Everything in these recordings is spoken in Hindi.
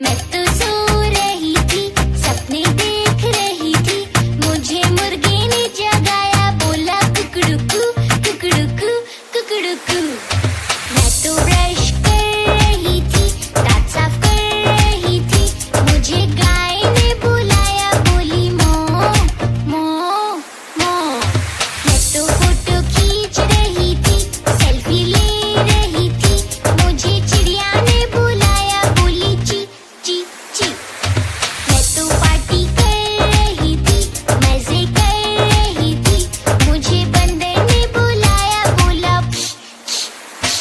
मैं तो सो रही थी, सपने देख रही थी, मुझे मुर्गे ने जगाया, बोला कुकड़ुकू कुकड़ुकू कुकड़ुकू। मैं तो ब्रश कर रही थी, दांत साफ कर रही थी, मुझे गाय ने बुलाया, बोली मो मो मो। मैं तो फोटो खींच रही थी, सेल्फी ले रही थी, मुझे चिड़िया ने बुलाया, बोली ची ची ची। मैं तो पार्टी कर रही थी, मजे कर रही थी, मुझे बंदर ने बुलाया, बोला प्श प्श प्श।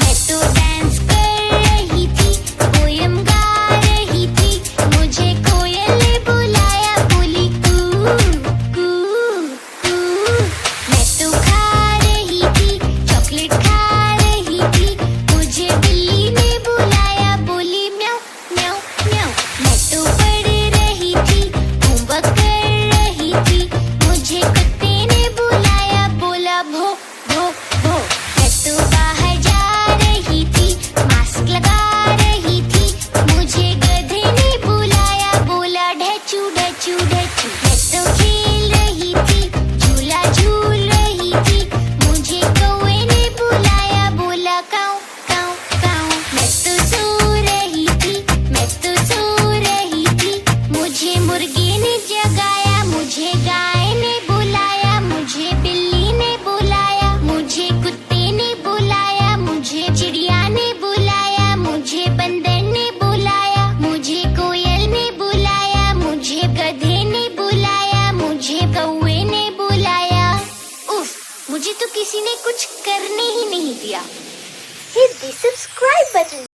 मैं तो डांस कर रही थी, पोयम गा रही थी, मुझे कोयल ने बुलाया, बोली कू कू कू। मैं तो खा रही थी, चॉकलेट खा रही थी, मुझे बिल्ली ने बुलाया, बोली म्याऊ म्याऊ म्याऊ। मैं तो पढ़ रही थी, होमवर्क कर रही थी, मुझे कुत्ते ने बुलाया, बोला भो भो भो। मैं तो बाहर जा रही थी, मास्क लगा रही थी, मुझे गधे ने बुलाया, बोला ढेचू ढेचू ढेचू। मैं तो खेल रही थी, झूला झूल रही थी, मुझे कौवे ने बुलाया, बोला काऊ काऊ काऊ। मैं तो सो रही थी, मैं तो सो रही थी, मुझे मुर्गे ने जगाया, मुझे गाय ने बुलाया, मुझे बिल्ली ने बुलाया, मुझे कुत्ते ने बुलाया, मुझे चिड़िया ने बुलाया, मुझे बंदर ने बुलाया, मुझे कोयल ने बुलाया, मुझे गधे ने बुलाया, मुझे कौवे ने बुलाया। उफ, मुझे तो किसी ने कुछ करने ही नहीं दिया। Hit the subscribe button.